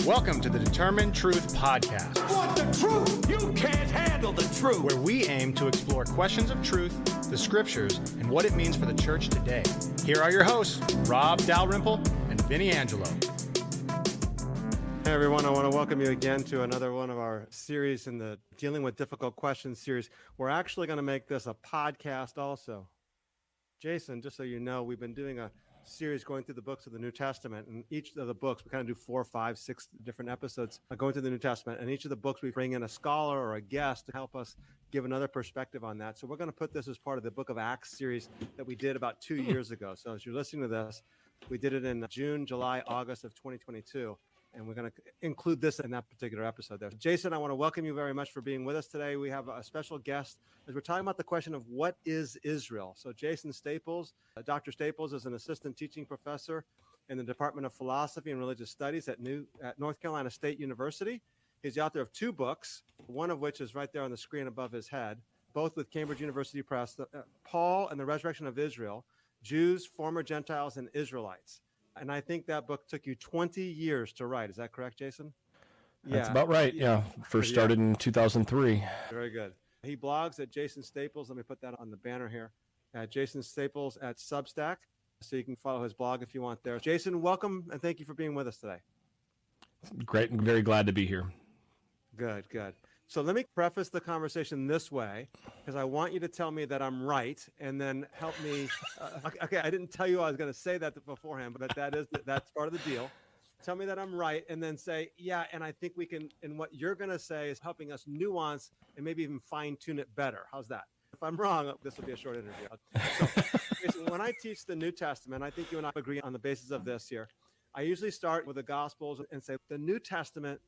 Welcome to the Determinetruth Podcast. Want the truth? You can't handle the truth. Where we aim to explore questions of truth, the scriptures, and what it means for the church today. Here are your hosts, Rob Dalrymple and Vinny Angelo. Hey everyone, I want to welcome you again to another one of our series in the Dealing with Difficult Questions series. We're actually going to make this a podcast also. Jason, just so you know, we've been doing a series going through the books of the New Testament, and each of the books we kind of do 4, 5, 6 different episodes going through the New Testament, and each of the books we bring in a scholar or a guest to help us give another perspective on that. So we're going to put this as part of the Book of Acts series that we did about 2 years ago. So as you're listening to this, we did it in June, July, August of 2022. And we're going to include this in that particular episode there. Jason, I want to welcome you very much for being with us today. We have a special guest as we're talking about the question of what is Israel. So Jason Staples, Dr. Staples is an assistant teaching professor in the Department of Philosophy and Religious Studies at North Carolina State University. He's the author of 2 books, one of which is right there on the screen above his head, both with Cambridge University Press, Paul and the Resurrection of Israel, Jews, Former Gentiles, and Israelites. And I think that book took you 20 years to write. Is that correct, Jason? That's about right. Yeah. First started in 2003. Very good. He blogs at Jason Staples. Let me put that on the banner here. At Jason Staples at Substack. So you can follow his blog if you want there. Jason, welcome, and thank you for being with us today. Great. I'm very glad to be here. Good, good. So let me preface the conversation this way, because I want you to tell me that I'm right, and then help me. Okay, I didn't tell you I was going to say that beforehand, but that's part of the deal. Tell me that I'm right, and then say, yeah, and I think we can, and what you're going to say is helping us nuance and maybe even fine-tune it better. How's that? If I'm wrong, this will be a short interview. So, Jason, when I teach the New Testament, I think you and I agree on the basis of this here. I usually start with the Gospels and say the New Testament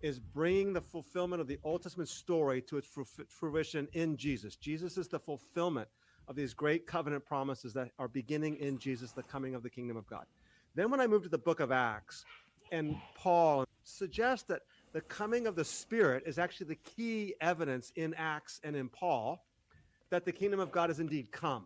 is bringing the fulfillment of the Old Testament story to its fruition in Jesus. Jesus is the fulfillment of these great covenant promises that are beginning in Jesus, the coming of the kingdom of God. Then when I move to the book of Acts, and Paul suggests that the coming of the Spirit is actually the key evidence in Acts and in Paul that the kingdom of God has indeed come.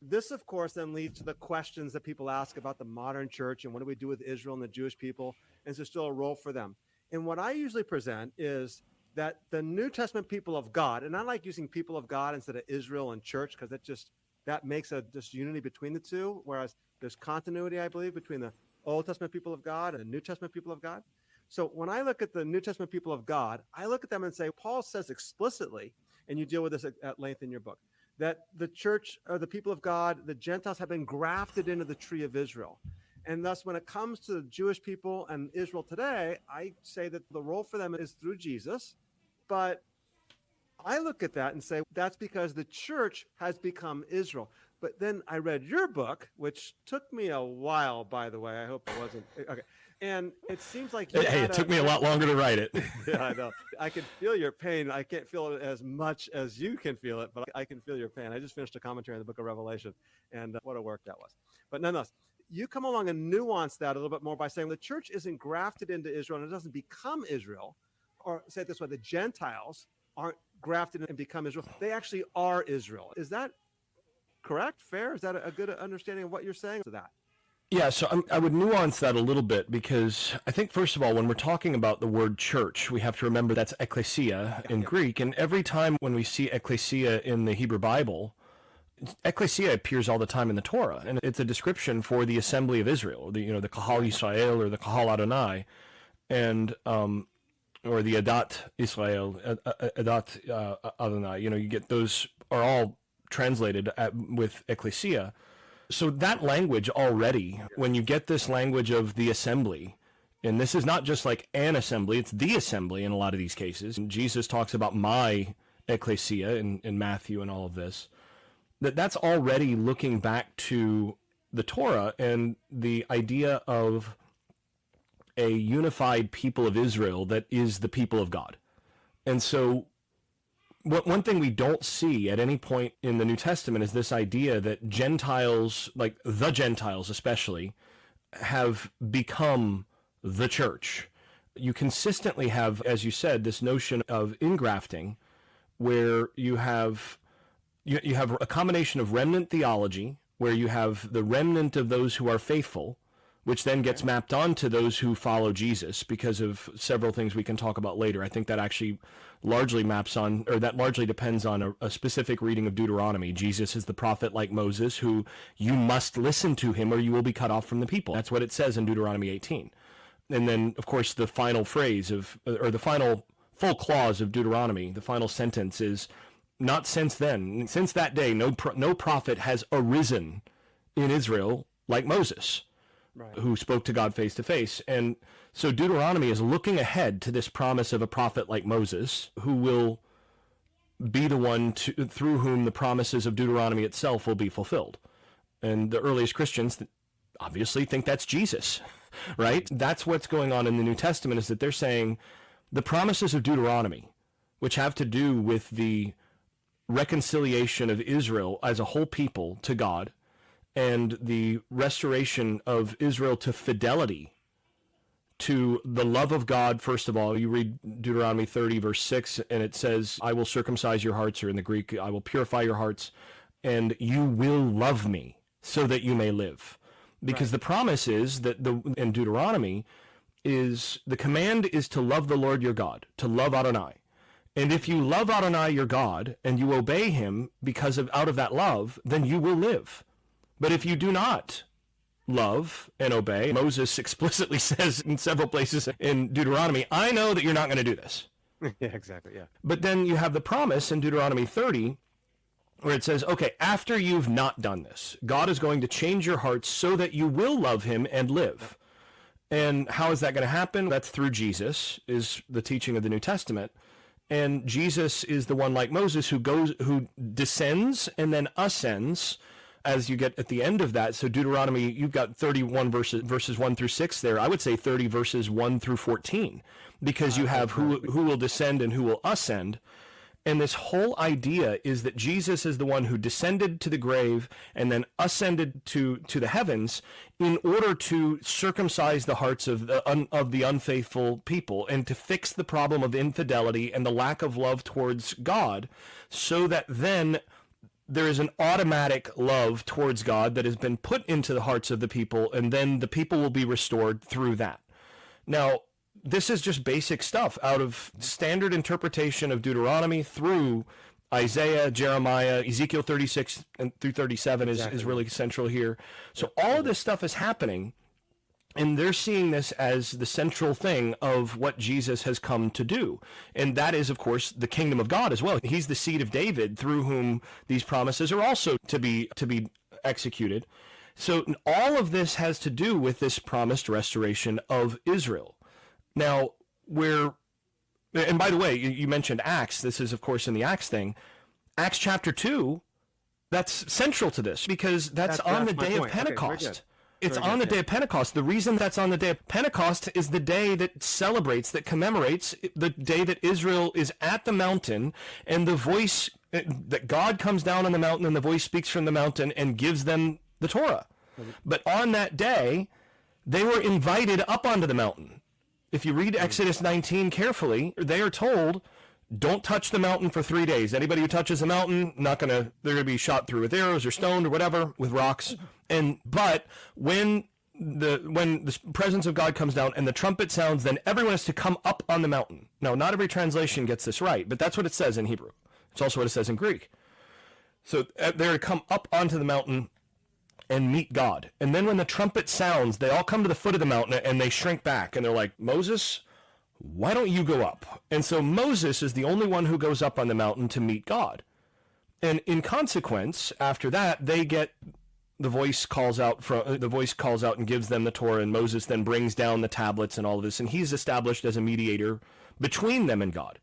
This, of course, then leads to the questions that people ask about the modern church and what do we do with Israel and the Jewish people, and is there still a role for them? And what I usually present is that the New Testament people of God, and I like using people of God instead of Israel and church, because that makes a unity between the two, whereas there's continuity, I believe, between the Old Testament people of God and the New Testament people of God. So when I look at the New Testament people of God, I look at them and say, Paul says explicitly, and you deal with this at length in your book, that the church or the people of God, the Gentiles have been grafted into the tree of Israel. And thus, when it comes to the Jewish people and Israel today, I say that the role for them is through Jesus. But I look at that and say, that's because the church has become Israel. But then I read your book, which took me a while, by the way. I hope it wasn't. Okay. And it seems like it took me a lot longer to write it. Yeah, I know. I can feel your pain. I can't feel it as much as you can feel it, but I can feel your pain. I just finished a commentary on the book of Revelation, and what a work that was. But nonetheless, you come along and nuance that a little bit more by saying the church isn't grafted into Israel and it doesn't become Israel. Or say it this way, the Gentiles aren't grafted and become Israel. They actually are Israel. Is that correct? Fair? Is that a good understanding of what you're saying to that? Yeah, so I would nuance that a little bit because I think, first of all, when we're talking about the word church, we have to remember that's ekklesia in Greek. And every time when we see ekklesia in the Hebrew Bible, ecclesia appears all the time in the Torah, and it's a description for the assembly of Israel, the Kahal Yisrael or the Kahal Adonai, and or the Adat Israel, Adat Adonai. You get those are all translated with ecclesia. So that language already, when you get this language of the assembly, and this is not just like an assembly, it's the assembly in a lot of these cases. And Jesus talks about my ecclesia in Matthew and all of this. That's already looking back to the Torah and the idea of a unified people of Israel that is the people of God. And so one thing we don't see at any point in the New Testament is this idea that Gentiles, like the Gentiles especially, have become the church. You consistently have, as you said, this notion of ingrafting where you have a combination of remnant theology, where you have the remnant of those who are faithful, which then gets mapped onto those who follow Jesus because of several things we can talk about later. I think that actually largely maps on, or that largely depends on a specific reading of Deuteronomy. Jesus is the prophet like Moses, who you must listen to him or you will be cut off from the people. That's what it says in Deuteronomy 18. And then, of course, the final phrase or the final full clause of Deuteronomy, the final sentence is, not since then, since that day, no prophet has arisen in Israel like Moses, right, who spoke to God face to face. And so Deuteronomy is looking ahead to this promise of a prophet like Moses, who will be the one through whom the promises of Deuteronomy itself will be fulfilled. And the earliest Christians obviously think that's Jesus, right? That's what's going on in the New Testament, is that they're saying the promises of Deuteronomy, which have to do with the reconciliation of Israel as a whole people to God, and the restoration of Israel to fidelity, to the love of God. First of all, you read Deuteronomy 30, verse 6, and it says, I will circumcise your hearts, or in the Greek, I will purify your hearts, and you will love me so that you may live. Because the promise is that in Deuteronomy is the command is to love the Lord your God, to love Adonai. And if you love Adonai your God and you obey him out of that love, then you will live. But if you do not love and obey, Moses explicitly says in several places in Deuteronomy, I know that you're not going to do this. Yeah, exactly. Yeah. But then you have the promise in Deuteronomy 30 where it says, okay, after you've not done this, God is going to change your hearts so that you will love him and live. And how is that going to happen? That's through Jesus, is the teaching of the New Testament. And Jesus is the one like Moses who descends and then ascends as you get at the end of that. So Deuteronomy, you've got 31 verses 1 through 6 there. I would say 30 verses 1 through 14, because you have who will descend and who will ascend. And this whole idea is that Jesus is the one who descended to the grave and then ascended to the heavens in order to circumcise the hearts of the unfaithful people and to fix the problem of infidelity and the lack of love towards God, so that then there is an automatic love towards God that has been put into the hearts of the people, and then the people will be restored through that. Now, this is just basic stuff out of standard interpretation of Deuteronomy through Isaiah, Jeremiah, Ezekiel 36 through 37 is really central here. So all of this stuff is happening, and they're seeing this as the central thing of what Jesus has come to do. And that is, of course, the kingdom of God as well. He's the seed of David through whom these promises are also to be executed. So all of this has to do with this promised restoration of Israel. Now, and by the way, you mentioned Acts. This is, of course, in the Acts thing. Acts chapter 2, that's central to this, because that's on the day of Pentecost. Okay, it's on the day of Pentecost. The reason that's on the day of Pentecost is the day that celebrates, that commemorates the day that Israel is at the mountain, and the voice, that God comes down on the mountain, and the voice speaks from the mountain and gives them the Torah. But on that day, they were invited up onto the mountain. If you read Exodus 19 carefully, they are told, don't touch the mountain for 3 days. Anybody who touches the mountain, they're going to be shot through with arrows or stoned or whatever, with rocks. But when the presence of God comes down and the trumpet sounds, then everyone is to come up on the mountain. Now, not every translation gets this right, but that's what it says in Hebrew. It's also what it says in Greek. So they're to come up onto the mountain and meet God. And then when the trumpet sounds, they all come to the foot of the mountain and they shrink back, and they're like, Moses, why don't you go up? And so Moses is the only one who goes up on the mountain to meet God. And in consequence, after that, they get the voice calls out and gives them the Torah, and Moses then brings down the tablets and all of this, and he's established as a mediator between them and God.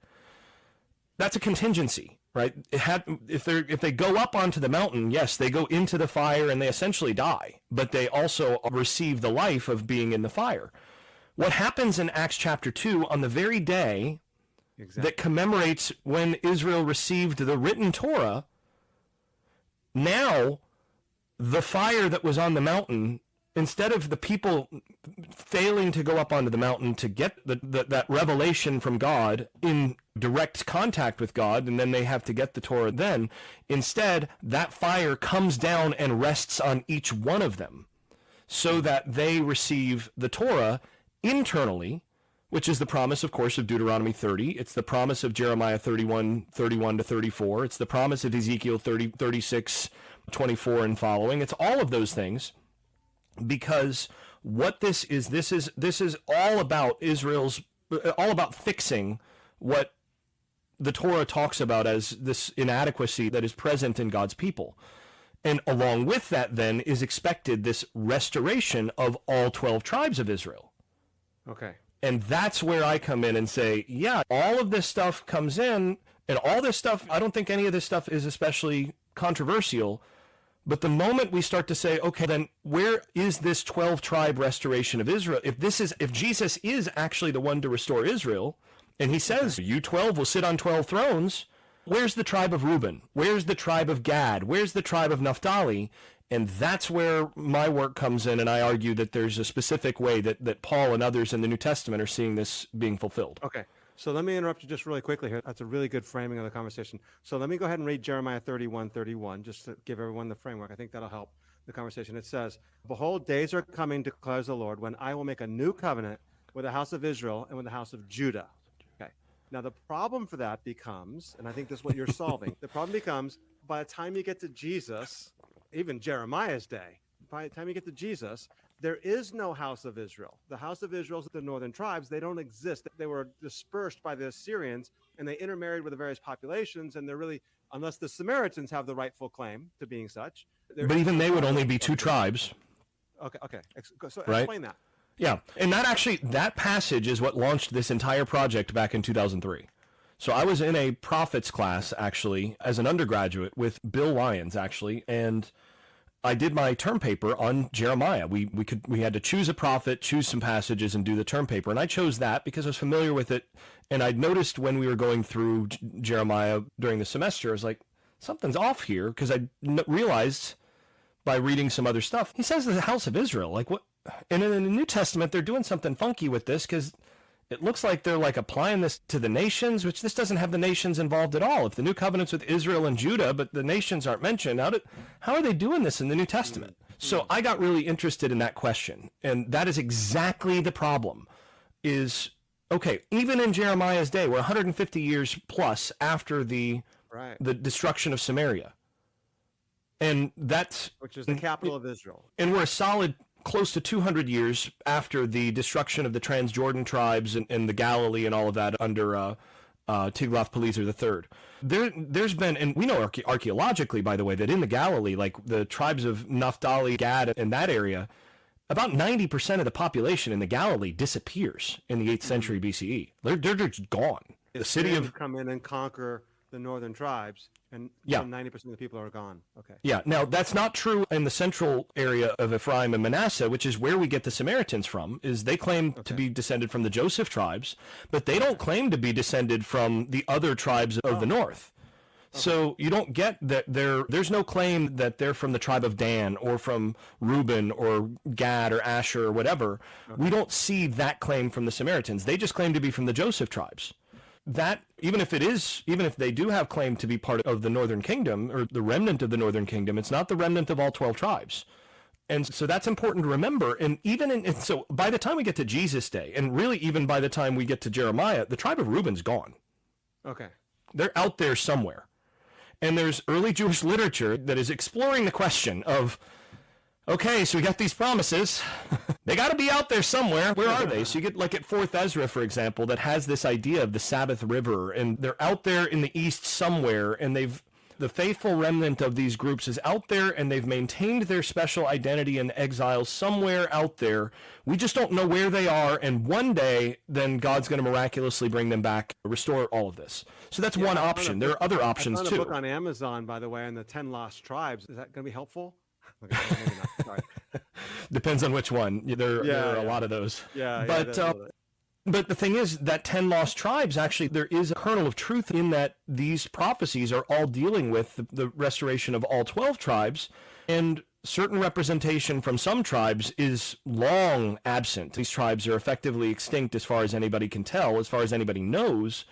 That's a contingency. Right? If they go up onto the mountain, yes, they go into the fire and they essentially die, but they also receive the life of being in the fire. What happens in Acts chapter 2 on the very day that commemorates when Israel received the written Torah, now the fire that was on the mountain, instead of the people failing to go up onto the mountain to get that revelation from God in direct contact with God, and then they have to get the Torah instead, that fire comes down and rests on each one of them. so that they receive the Torah internally, which is the promise, of course, of Deuteronomy 30. It's the promise of Jeremiah 31 to 34. It's the promise of Ezekiel 36, 24 and following. It's all of those things, because what this is all about all about fixing what the Torah talks about as this inadequacy that is present in God's people. And along with that, then, is expected this restoration of all 12 tribes of Israel. Okay. And that's where I come in and say, yeah, all of this stuff comes in, and all this stuff, I don't think any of this stuff is especially controversial. But the moment we start to say, okay, then where is this 12 tribe restoration of Israel? If Jesus is actually the one to restore Israel, and he says, you 12 will sit on 12 thrones, where's the tribe of Reuben? Where's the tribe of Gad? Where's the tribe of Naphtali? And that's where my work comes in, and I argue that there's a specific way that Paul and others in the New Testament are seeing this being fulfilled. Okay. So let me interrupt you just really quickly here. That's a really good framing of the conversation. So let me go ahead and read Jeremiah 31:31, just to give everyone the framework. I think that'll help the conversation. It says, "Behold, days are coming, declares the Lord, when I will make a new covenant with the house of Israel and with the house of Judah." Okay. Now the problem for that becomes, and I think this is what you're solving, the problem becomes by the time you get to Jesus, even Jeremiah's day, by the time you get to Jesus, there is no house of Israel. The house of Israel is the northern tribes. They don't exist. They were dispersed by the Assyrians, and they intermarried with the various populations, and they're really, unless the Samaritans have the rightful claim to being such. But even they would only be two tribes. Okay. So right? Explain that. Yeah, and that passage is what launched this entire project back in 2003. So I was in a prophets class, actually, as an undergraduate with Bill Lyons, actually, and I did my term paper on Jeremiah. We had to choose a prophet, choose some passages, and do the term paper. And I chose that because I was familiar with it. And I'd noticed when we were going through Jeremiah during the semester, I was like, something's off here, because I realized by reading some other stuff, he says the house of Israel. Like, what? And in the New Testament, they're doing something funky with this, because it looks like they're like applying this to the nations, which this doesn't have the nations involved at all. If the new covenant's with Israel and Judah, but the nations aren't mentioned, how are they doing this in the New Testament? So I got really interested in that question. And that is exactly the problem is, okay, even in Jeremiah's day, we're 150 years plus after the destruction of Samaria. And which is the capital of Israel. And we're a solid close to 200 years after the destruction of the Transjordan tribes and the Galilee and all of that under Tiglath-Pileser III. There's been, and we know archaeologically, by the way, that in the Galilee, like the tribes of Naphtali, Gad, and that area, about 90% of the population in the Galilee disappears in the 8th century BCE. They're just gone. The city of come in and conquer the northern tribes, and 90% of the people are gone. Okay. Yeah. Now, that's not true in the central area of Ephraim and Manasseh, which is where we get the Samaritans from, is they claim to be descended from the Joseph tribes, but they don't claim to be descended from the other tribes of the north. Okay. So you don't get that there's no claim that they're from the tribe of Dan or from Reuben or Gad or Asher or whatever. Okay. We don't see that claim from the Samaritans. They just claim to be from the Joseph tribes. That, even if they do have claim to be part of the northern kingdom or the remnant of the northern kingdom, it's not the remnant of all 12 tribes. And so that's important to remember. And so by the time we get to Jesus' day, and really even by the time we get to Jeremiah, the tribe of Reuben's gone. Okay. They're out there somewhere. And there's early Jewish literature that is exploring the question of, okay, so we got these promises. They got to be out there somewhere. Where are they? So you get like at 4th Ezra, for example, that has this idea of the Sabbath River, and they're out there in the east somewhere, and the faithful remnant of these groups is out there, and they've maintained their special identity in exile somewhere out there. We just don't know where they are, and one day, then God's going to miraculously bring them back, restore all of this. So that's one option. There are other options, too. I found a book on Amazon, by the way, on the 10 lost tribes. Is that going to be helpful? Okay, maybe not. Sorry. Depends on which one. There are a lot of those. But the thing is that 10 lost tribes, actually, there is a kernel of truth in that these prophecies are all dealing with the restoration of all 12 tribes, and certain representation from some tribes is long absent. These tribes are effectively extinct as far as anybody can tell, as far as anybody knows,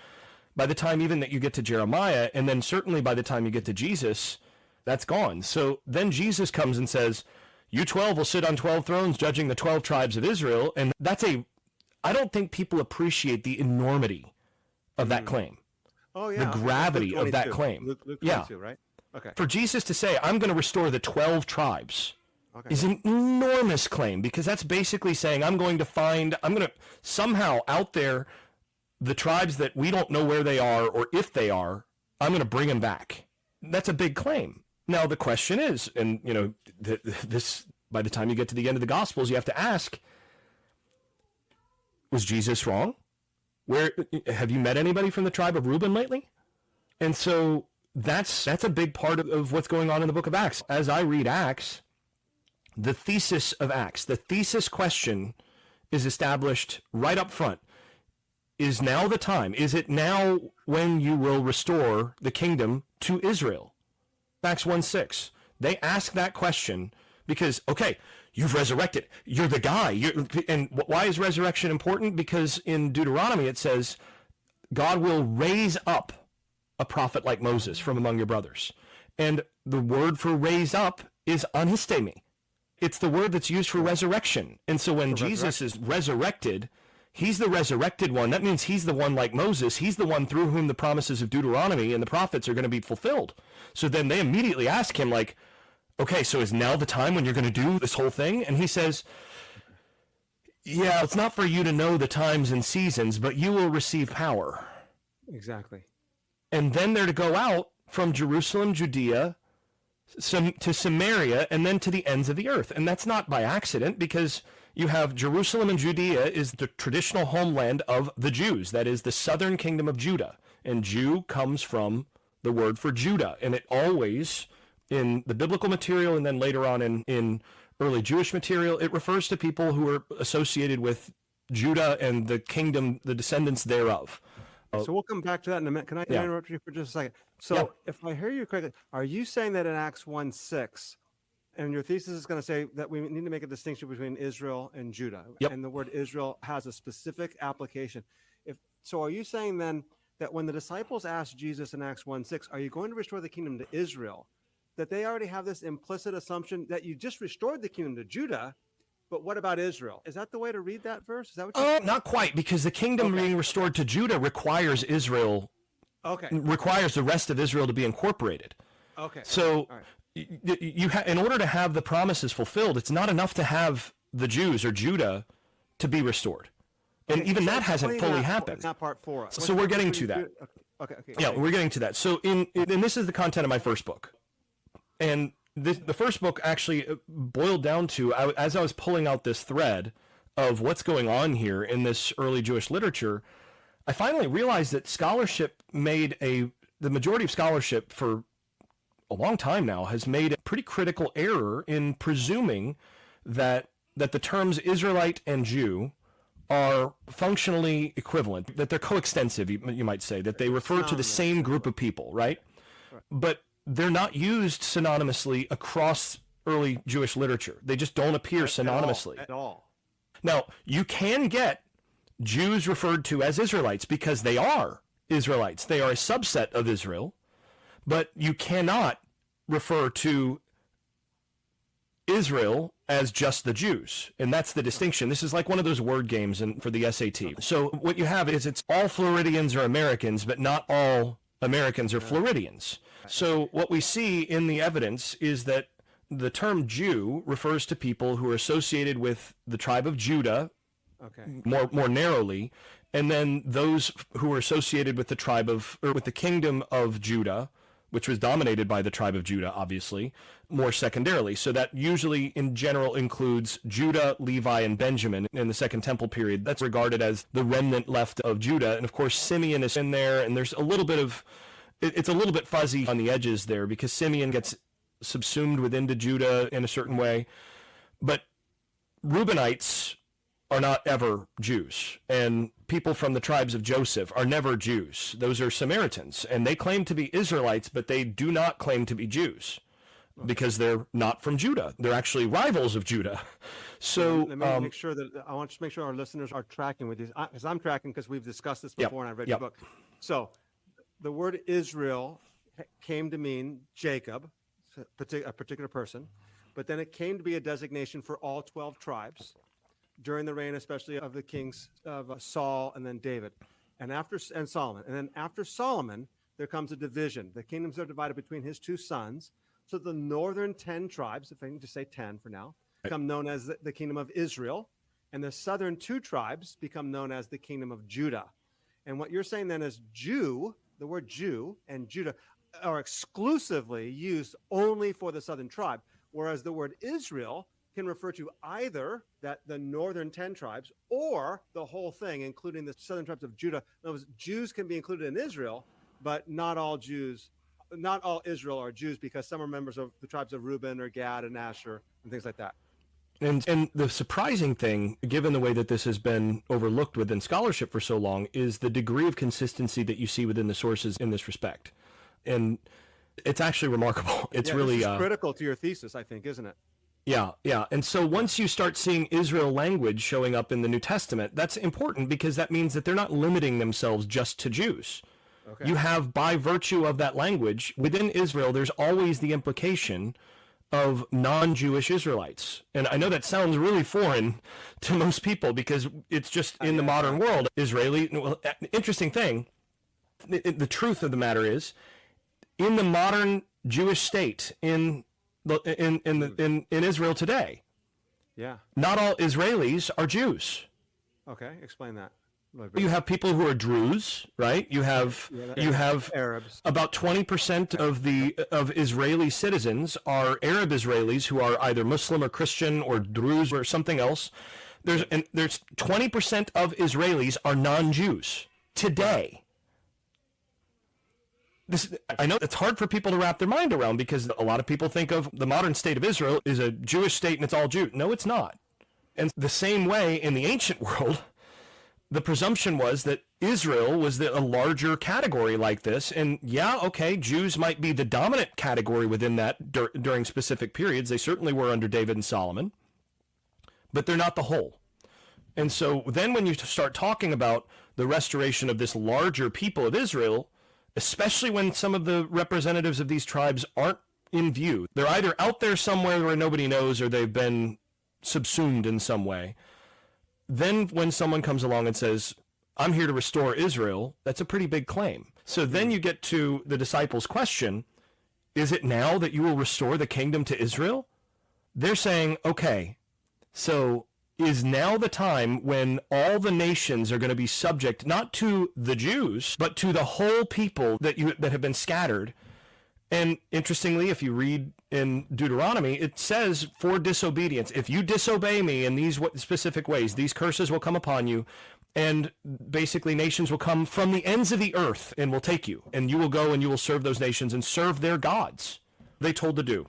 by the time even that you get to Jeremiah, and then certainly by the time you get to Jesus, that's gone. So then Jesus comes and says, you 12 will sit on 12 thrones judging the 12 tribes of Israel. And I don't think people appreciate the enormity of that claim. Oh, yeah. The gravity of that claim. Luke 22, right? Okay. For Jesus to say, I'm going to restore the 12 tribes is an enormous claim, because that's basically saying I'm going to somehow out there, the tribes that we don't know where they are or if they are, I'm going to bring them back. That's a big claim. Now, the question is, and this, by the time you get to the end of the Gospels, you have to ask, was Jesus wrong? Have you met anybody from the tribe of Reuben lately? And so that's a big part of what's going on in the book of Acts. As I read Acts, the thesis of Acts, the thesis question is established right up front. Is now the time? Is it now when you will restore the kingdom to Israel? Acts 1:6. They ask that question because, okay, you've resurrected. You're the guy. And why is resurrection important? Because in Deuteronomy it says, God will raise up a prophet like Moses from among your brothers. And the word for raise up is anistemi. It's the word that's used for resurrection. And so when Jesus is resurrected, he's the resurrected one. That means he's the one like Moses. He's the one through whom the promises of Deuteronomy and the prophets are going to be fulfilled. So then they immediately ask him, like, okay, so is now the time when you're going to do this whole thing? And he says, yeah, it's not for you to know the times and seasons, but you will receive power. Exactly. And then they're to go out from Jerusalem, Judea, to Samaria, and then to the ends of the earth. And that's not by accident, because you have Jerusalem and Judea is the traditional homeland of the Jews. That is the southern kingdom of Judah. And Jew comes from the word for Judah. And it always, in the biblical material and then later on in early Jewish material, it refers to people who are associated with Judah and the kingdom, the descendants thereof. So we'll come back to that in a minute. Can I interrupt you for just a second? So if I hear you correctly, are you saying that in Acts 1:6, and your thesis is going to say that we need to make a distinction between Israel and Judah, and the word Israel has a specific application? So are you saying then that when the disciples asked Jesus in Acts 1:6, are you going to restore the kingdom to Israel, that they already have this implicit assumption that you just restored the kingdom to Judah, but what about Israel? Is that the way to read that verse? Is that what you're saying? Not quite, because the kingdom being restored to Judah requires Israel, requires the rest of Israel to be incorporated. Okay. So in order to have the promises fulfilled, it's not enough to have the Jews or Judah to be restored. And even that hasn't fully happened. Not part 4. So we're getting to that. Okay. Yeah, we're getting to that. So and this is the content of my first book. And the first book actually boiled down to, as I was pulling out this thread of what's going on here in this early Jewish literature, I finally realized that scholarship the majority of scholarship for a long time now has made a pretty critical error in presuming that the terms Israelite and Jew are functionally equivalent, that they're coextensive, you might say, that they refer to the same group of people, right? But they're not used synonymously across early Jewish literature. They just don't appear synonymously. At all. Now, you can get Jews referred to as Israelites because they are Israelites. They are a subset of Israel, but you cannot refer to Israel as just the Jews, and that's the distinction. This is like one of those word games for the SAT. So what you have is it's all Floridians are Americans, but not all Americans are Floridians. So what we see in the evidence is that the term Jew refers to people who are associated with the tribe of Judah, more narrowly, and then those who are associated with with the kingdom of Judah, which was dominated by the tribe of Judah, obviously, more secondarily. So that usually, in general, includes Judah, Levi, and Benjamin in the Second Temple period. That's regarded as the remnant left of Judah. And of course, Simeon is in there, and there's a little bit of, it's a little bit fuzzy on the edges there because Simeon gets subsumed within Judah in a certain way. But Reubenites are not ever Jews, and people from the tribes of Joseph are never Jews. Those are Samaritans, and they claim to be Israelites, but they do not claim to be Jews because they're not from Judah. They're actually rivals of Judah. So let me make sure that I want to make sure our listeners are tracking with these, because I'm tracking because we've discussed this before and I've read your book. So the word Israel came to mean Jacob, a particular person. but then it came to be a designation for all 12 tribes during the reign, especially of the kings of Saul and then David, and Solomon. And then after Solomon, there comes a division. The kingdoms are divided between his two sons. So the northern 10 tribes, if I can just say 10 for now, become known as the kingdom of Israel, and the southern 2 tribes become known as the kingdom of Judah. And what you're saying then is the word Jew and Judah are exclusively used only for the southern tribe, whereas the word Israel can refer to either the northern 10 tribes or the whole thing, including the southern tribes of Judah. In other words, Jews can be included in Israel, but not all Israel are Jews, because some are members of the tribes of Reuben or Gad and Asher and things like that. And the surprising thing, given the way that this has been overlooked within scholarship for so long, is the degree of consistency that you see within the sources in this respect. And it's actually remarkable. It's really this is critical to your thesis, I think, isn't it? Yeah. And so once you start seeing Israel language showing up in the New Testament, that's important, because that means that they're not limiting themselves just to Jews. Okay. You have, by virtue of that language, within Israel, there's always the implication of non-Jewish Israelites. And I know that sounds really foreign to most people, because it's just in the modern world, Israeli. Well, interesting thing, the truth of the matter is, in the modern Jewish state, in Israel today, not all Israelis are Jews. Okay, explain that. You have people who are Druze, right? You have Arabs. About 20% of Israeli citizens are Arab Israelis who are either Muslim or Christian or Druze or something else. There's 20% of Israelis are non-Jews today. I know it's hard for people to wrap their mind around, because a lot of people think of the modern state of Israel as a Jewish state and it's all Jew. No, it's not. And the same way in the ancient world, the presumption was that Israel was a larger category like this. And Jews might be the dominant category within that during specific periods. They certainly were under David and Solomon, but they're not the whole. And so then when you start talking about the restoration of this larger people of Israel, especially when some of the representatives of these tribes aren't in view, they're either out there somewhere where nobody knows, or they've been subsumed in some way. Then when someone comes along and says, I'm here to restore Israel, that's a pretty big claim. So then you get to the disciples' question, is it now that you will restore the kingdom to Israel? They're saying, okay, so is now the time when all the nations are going to be subject, not to the Jews, but to the whole people that have been scattered. And interestingly, if you read in Deuteronomy, it says, for disobedience, if you disobey me in these specific ways, these curses will come upon you, and basically nations will come from the ends of the earth and will take you, and you will go and you will serve those nations and serve their gods. They told to do.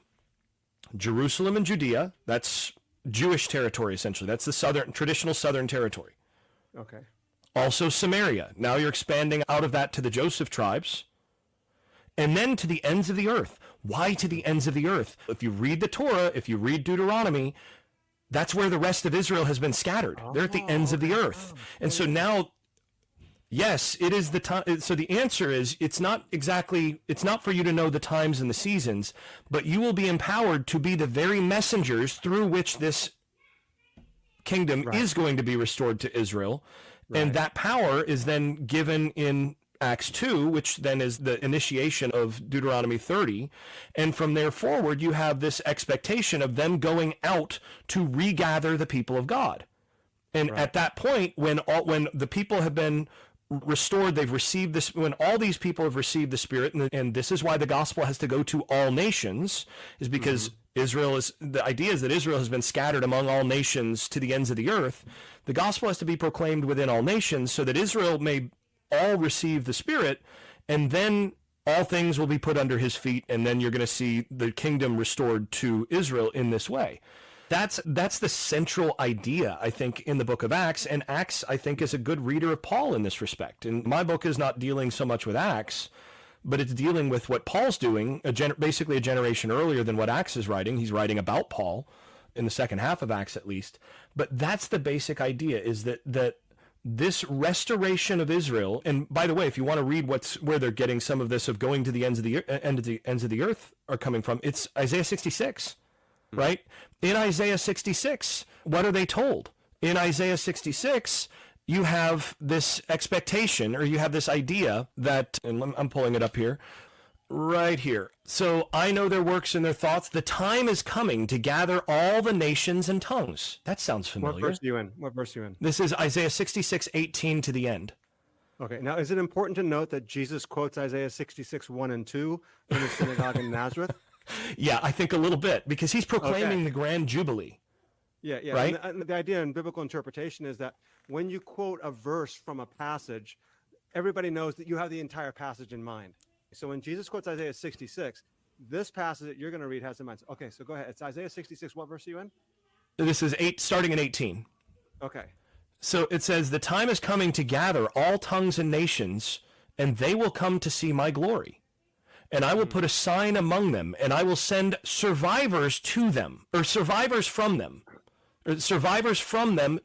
Jerusalem and Judea, that's Jewish territory, essentially. That's the traditional southern territory. Okay. Also Samaria. Now you're expanding out of that to the Joseph tribes. And then to the ends of the earth. Why to the ends of the earth? If you read the Torah, if you read Deuteronomy, that's where the rest of Israel has been scattered. They're at the ends of the earth. And so now, yes, it is the time. So the answer is, it's not for you to know the times and the seasons, but you will be empowered to be the very messengers through which this kingdom is going to be restored to Israel. Right. And that power is then given in Acts 2, which then is the initiation of Deuteronomy 30. And from there forward, you have this expectation of them going out to regather the people of God. And at that point, when the people have been restored, they've received this, when all these people have received the Spirit, and this is why the gospel has to go to all nations, is because the idea is that Israel has been scattered among all nations to the ends of the earth. The gospel has to be proclaimed within all nations so that Israel may all receive the Spirit, and then all things will be put under his feet, and then you're going to see the kingdom restored to Israel in this way. That's the central idea, I think, in the book of Acts, and Acts, I think, is a good reader of Paul in this respect. And my book is not dealing so much with Acts, but it's dealing with what Paul's doing, basically a generation earlier than what Acts is writing. He's writing about Paul in the second half of Acts, at least. But that's the basic idea, is that this restoration of Israel, and by the way, if you want to read where they're getting some of this of going to the ends of the earth are coming from, it's Isaiah 66. right? In Isaiah 66, what are they told? In Isaiah 66, you have this expectation, or you have this idea that, and I'm pulling it up here, right here. So I know their works and their thoughts. The time is coming to gather all the nations and tongues. That sounds familiar. What verse are you in? What verse are you in? This is Isaiah 66:18 to the end. Okay. Now, is it important to note that Jesus quotes Isaiah 66, 1 and 2 in the synagogue in Nazareth? Yeah, I think a little bit, because he's proclaiming the grand jubilee. Yeah, yeah. Right? And the idea in biblical interpretation is that when you quote a verse from a passage, everybody knows that you have the entire passage in mind. So when Jesus quotes Isaiah 66, this passage that you're going to read has in mind. Okay, so go ahead. It's Isaiah 66. What verse are you in? This is starting in 18. Okay. So it says, the time is coming to gather all tongues and nations, and they will come to see my glory. And I will put a sign among them, and I will send survivors to them, or survivors from them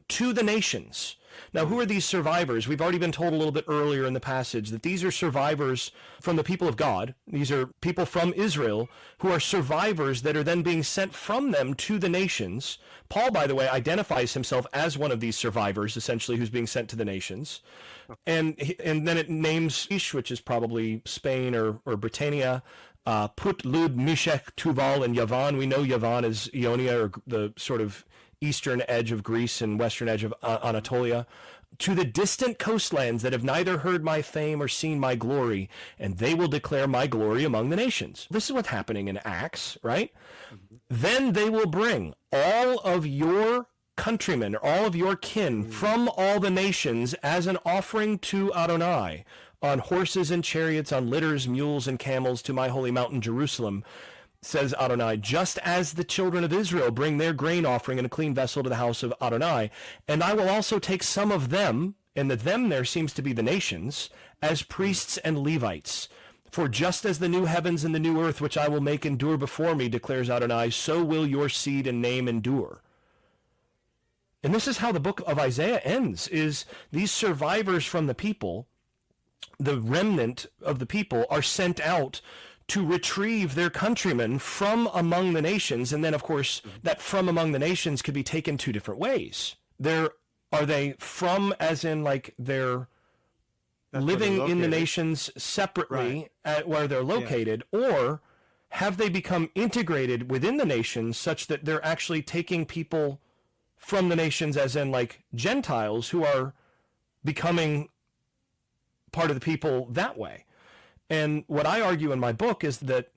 to the nations. Now, who are these survivors? We've already been told a little bit earlier in the passage that these are survivors from the people of God. These are people from Israel who are survivors that are then being sent from them to the nations. Paul, by the way, identifies himself as one of these survivors, essentially, who's being sent to the nations. And then it names Ish, which is probably Spain or Britannia, Put, Lud, Meshech, Tuval, and Yavan. We know Yavan is Ionia, or the sort of eastern edge of Greece and western edge of Anatolia, to the distant coastlands that have neither heard my fame or seen my glory, and they will declare my glory among the nations. This is what's happening in Acts, right? Then they will bring all of your countrymen, all of your kin from all the nations as an offering to Adonai, on horses and chariots, on litters, mules, and camels, to my holy mountain Jerusalem, says Adonai, just as the children of Israel bring their grain offering in a clean vessel to the house of Adonai. And I will also take some of them, and the them there seems to be the nations, as priests and Levites. For just as the new heavens and the new earth, which I will make endure before me, declares Adonai, so will your seed and name endure. And this is how the book of Isaiah ends, is these survivors from the people, the remnant of the people, are sent out to retrieve their countrymen from among the nations. And then, of course, that from among the nations could be taken two different ways. Are they from, as in like they're living in the nations separately at where they're located, or have they become integrated within the nations such that they're actually taking people from the nations, as in like Gentiles, who are becoming part of the people that way? And what I argue in my book is that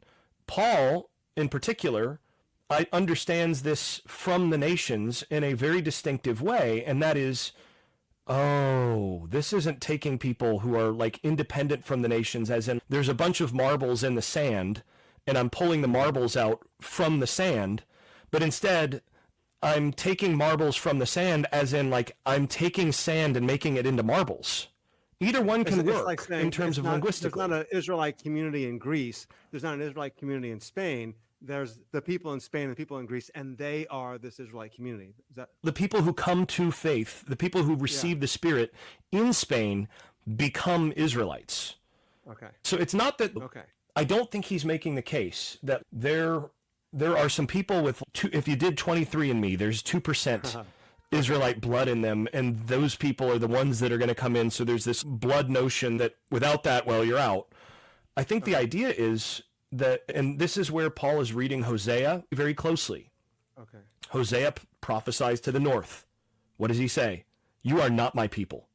Paul, in particular, understands this from the nations in a very distinctive way, and that is, this isn't taking people who are like independent from the nations, as in there's a bunch of marbles in the sand, and I'm pulling the marbles out from the sand, but instead I'm taking marbles from the sand, as in like I'm taking sand and making it into marbles. Either one can work like saying, in terms of linguistically. There's not an Israelite community in Greece. There's not an Israelite community in Spain. There's the people in Spain and the people in Greece, and they are this Israelite community. Is that the people who come to faith, the people who receive the Spirit in Spain become Israelites. Okay. So it's not that. Okay. I don't think he's making the case that there are some people with if you did 23andMe, there's 2%. Israelite blood in them, and those people are the ones that are going to come in. So there's this blood notion that without that, well, you're out. I think the idea is that, and this is where Paul is reading Hosea very closely. Okay. Hosea prophesies to the north. What does he say? You are not my people.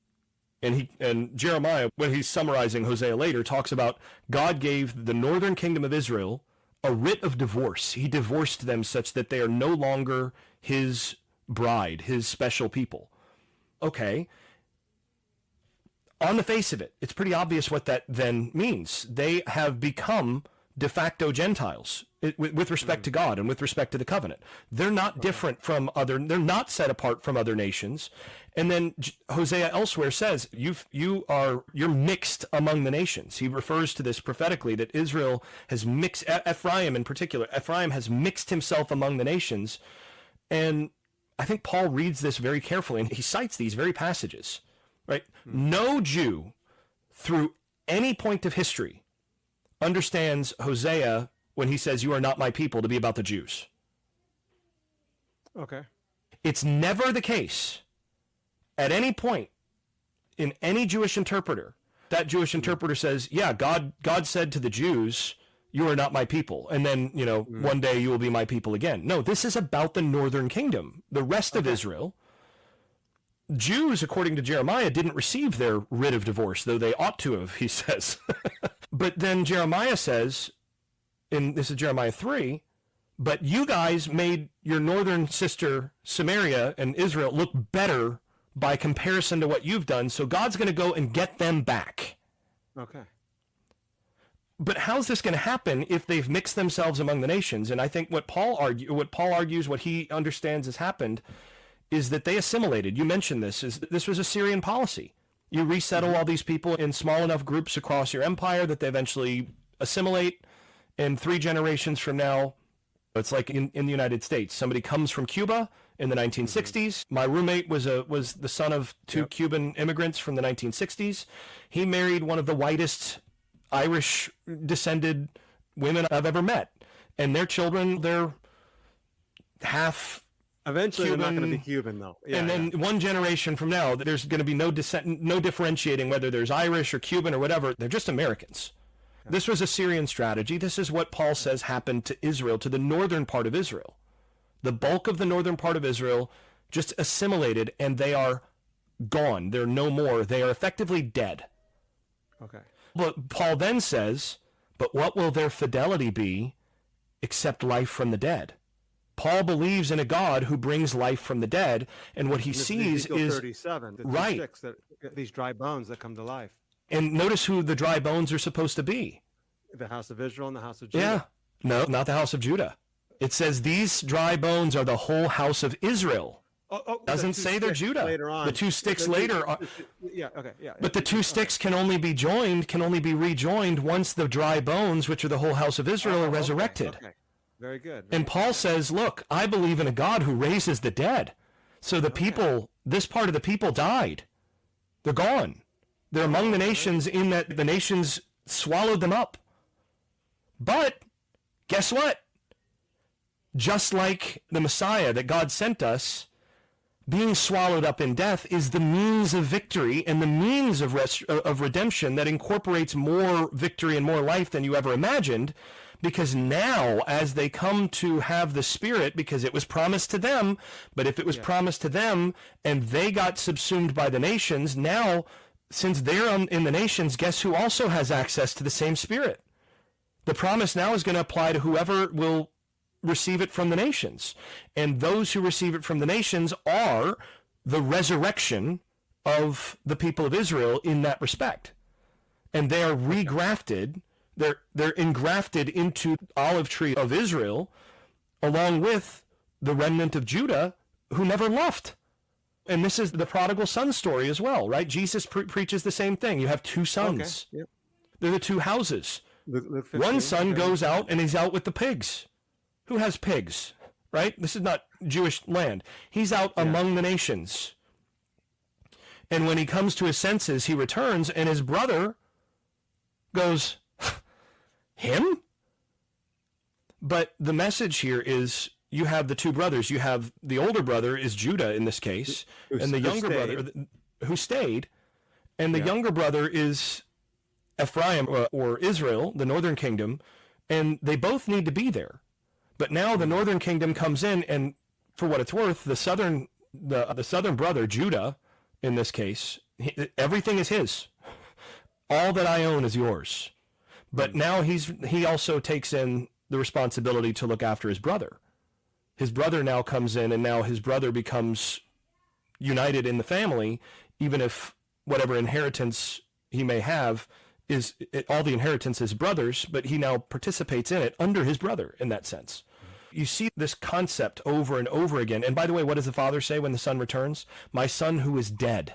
And Jeremiah, when he's summarizing Hosea later, talks about God gave the northern kingdom of Israel a writ of divorce. He divorced them such that they are no longer his bride, his special people. Okay. On the face of it, it's pretty obvious what that then means. They have become de facto Gentiles with respect to God and with respect to the covenant. They're not different from they're not set apart from other nations. And then Hosea elsewhere says, you're mixed among the nations. He refers to this prophetically, that Israel has mixed, Ephraim in particular, Ephraim has mixed himself among the nations. And I think Paul reads this very carefully, and he cites these very passages, right? No Jew through any point of history understands Hosea when he says, you are not my people, to be about the Jews. Okay. It's never the case at any point in any Jewish interpreter that Jewish interpreter says, yeah, God said to the Jews, you are not my people. And then, one day you will be my people again. No, this is about the northern kingdom, the rest of Israel. Jews, according to Jeremiah, didn't receive their writ of divorce, though they ought to have, he says. But then Jeremiah says, this is Jeremiah 3, but you guys made your northern sister Samaria and Israel look better by comparison to what you've done, so God's going to go and get them back. Okay. But how's this going to happen if they've mixed themselves among the nations? And I think what Paul argues, what he understands has happened, is that they assimilated. You mentioned this was a Syrian policy. You resettle all these people in small enough groups across your empire that they eventually assimilate, and 3 generations from now, it's like in the United States. Somebody comes from Cuba in the 1960s. My roommate was the son of 2 Cuban immigrants from the 1960s. He married one of the whitest Irish descended women I've ever met. And their children, they're half Eventually Cuban, they're not going to be Cuban, though. And then one generation from now, there's going to be no differentiating whether there's Irish or Cuban or whatever. They're just Americans. Yeah. This was a Syrian strategy. This is what Paul says happened to Israel, to the northern part of Israel. The bulk of the northern part of Israel just assimilated, and they are gone. They're no more. They are effectively dead. Okay. But Paul then says, but what will their fidelity be except life from the dead? Paul believes in a God who brings life from the dead, and what he sees is 37, right. These dry bones that come to life. And notice who the dry bones are supposed to be. The house of Israel and the house of Judah. Yeah. No, not the house of Judah. It says these dry bones are the whole house of Israel. Doesn't say they're Judah. Later on. The 2 sticks later are. Yeah, okay, yeah. But the 2 sticks can only be rejoined once the dry bones, which are the whole house of Israel, are resurrected. Okay. Very good. And Paul says, look, I believe in a God who raises the dead. So the people, this part of the people died. They're gone. They're among the nations in that the nations swallowed them up. But guess what? Just like the Messiah that God sent us, being swallowed up in death is the means of victory and the means of redemption that incorporates more victory and more life than you ever imagined. Because now, as they come to have the Spirit, because it was promised to them, but if it was promised to them and they got subsumed by the nations, now, since they're in the nations, guess who also has access to the same Spirit? The promise now is going to apply to whoever will receive it from the nations. And those who receive it from the nations are the resurrection of the people of Israel in that respect. And they are regrafted. They're engrafted into olive tree of Israel, along with the remnant of Judah who never left. And this is the prodigal son story as well, right? Jesus preaches the same thing. You have 2 sons. Okay. Yep. They're the 2 houses. Luke 15, one son goes out and he's out with the pigs. Who has pigs, right? This is not Jewish land. He's out among the nations. And when he comes to his senses, he returns, and his brother goes, him? But the message here is you have the 2 brothers. You have the older brother is Judah in this case, and the younger brother who stayed, and the younger brother is Ephraim or Israel, the northern kingdom, and they both need to be there. But now the northern kingdom comes in, and for what it's worth, the southern brother, Judah, in this case, everything is his. All that I own is yours. But now he also takes in the responsibility to look after his brother. His brother now comes in, and now his brother becomes united in the family, even if whatever inheritance he may have all the inheritance is brothers, but he now participates in it under his brother in that sense. You see this concept over and over again. And by the way, what does the father say when the son returns? My son who is dead.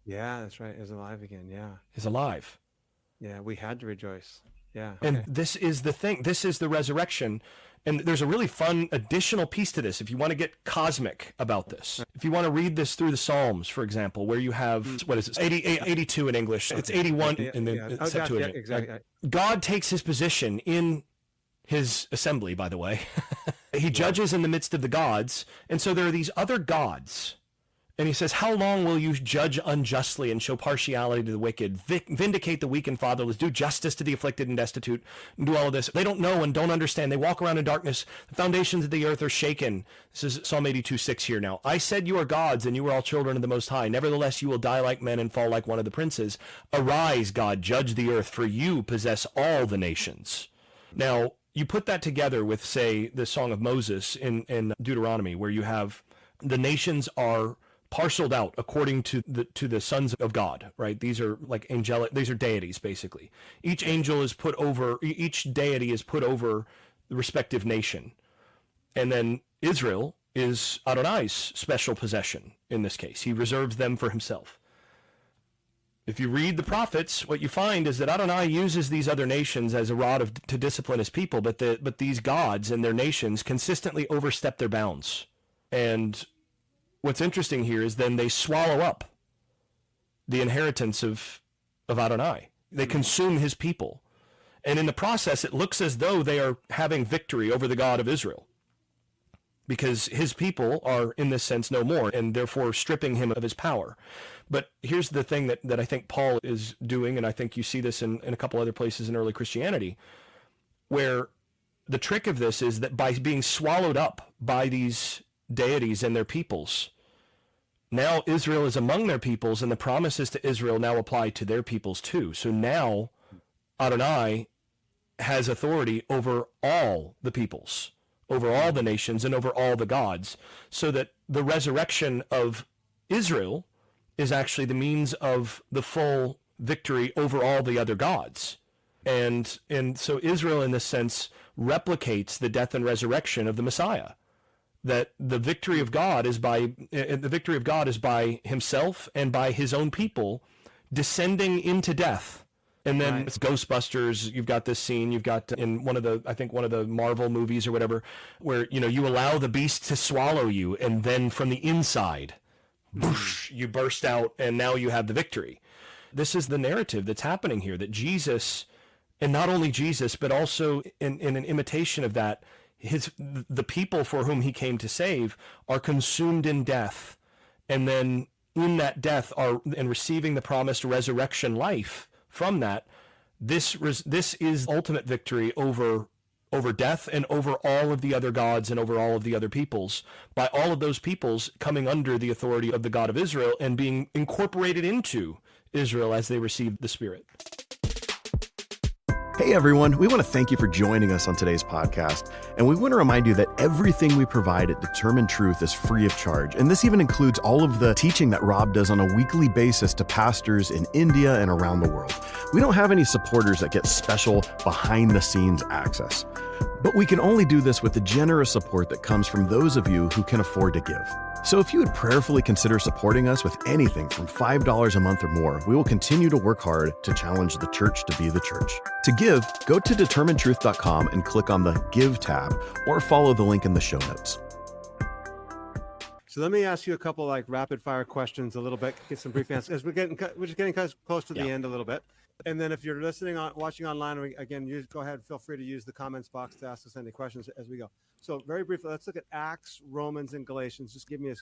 Yeah, that's right. Is alive again. Yeah. Is alive. Yeah, we had to rejoice. Yeah. Okay. And this is the thing. This is the resurrection. And there's a really fun additional piece to this if you want to get cosmic about this. If you want to read this through the Psalms, for example, where you have, what is it, 82 in English. It's 81 in the Septuagint. Exactly. God takes his position in his assembly, by the way. He judges in the midst of the gods. And so there are these other gods. And he says, how long will you judge unjustly and show partiality to the wicked, vindicate the weak and fatherless, do justice to the afflicted and destitute, and do all of this? They don't know and don't understand. They walk around in darkness. The foundations of the earth are shaken. This is Psalm 82:6 here now. I said you are gods, and you are all children of the Most High. Nevertheless, you will die like men and fall like one of the princes. Arise, God, judge the earth, for you possess all the nations. Now, you put that together with, say, the Song of Moses in Deuteronomy, where you have the nations are parceled out according to the sons of God, right? These are like angelic, these are deities, basically. Each angel is put over, each deity is put over the respective nation. And then Israel is Adonai's special possession in this case. He reserves them for himself. If you read the prophets, what you find is that Adonai uses these other nations as a rod to discipline his people, but these gods and their nations consistently overstep their bounds. And what's interesting here is then they swallow up the inheritance of Adonai. They consume his people. And in the process, it looks as though they are having victory over the God of Israel, because his people are, in this sense, no more, and therefore stripping him of his power. But here's the thing that I think Paul is doing, and I think you see this in a couple other places in early Christianity, where the trick of this is that by being swallowed up by these deities and their peoples, now Israel is among their peoples, and the promises to Israel now apply to their peoples too. So now Adonai has authority over all the peoples, over all the nations, and over all the gods, so that the resurrection of Israel is actually the means of the full victory over all the other gods. And so Israel, in this sense, replicates the death and resurrection of the Messiah. That the victory of God is by himself and by his own people descending into death. And then It's Ghostbusters. You've got this scene. You've got in one of the Marvel movies or whatever, where you allow the beast to swallow you, and then from the inside, whoosh, you burst out, and now you have the victory. This is the narrative that's happening here. That Jesus, and not only Jesus, but also in an imitation of that, the people for whom he came to save are consumed in death, and then in that death are and receiving the promised resurrection life from that. This is ultimate victory over death and over all of the other gods and over all of the other peoples, by all of those peoples coming under the authority of the God of Israel and being incorporated into Israel as they receive the Spirit. Hey everyone, we want to thank you for joining us on today's podcast, and we want to remind you that everything we provide at Determined Truth is free of charge, and this even includes all of the teaching that Rob does on a weekly basis to pastors in India and around the world. We don't have any supporters that get special behind-the-scenes access, but we can only do this with the generous support that comes from those of you who can afford to give. So if you would prayerfully consider supporting us with anything from $5 a month or more, we will continue to work hard to challenge the church to be the church. To give, go to determinetruth.com and click on the Give tab, or follow the link in the show notes. So let me ask you a couple rapid fire questions a little bit, get some brief answers. We're just getting close to the end a little bit. And then if you're watching online, again, you go ahead, feel free to use the comments box to ask us any questions as we go. So very briefly, let's look at Acts, Romans, and Galatians. Just give me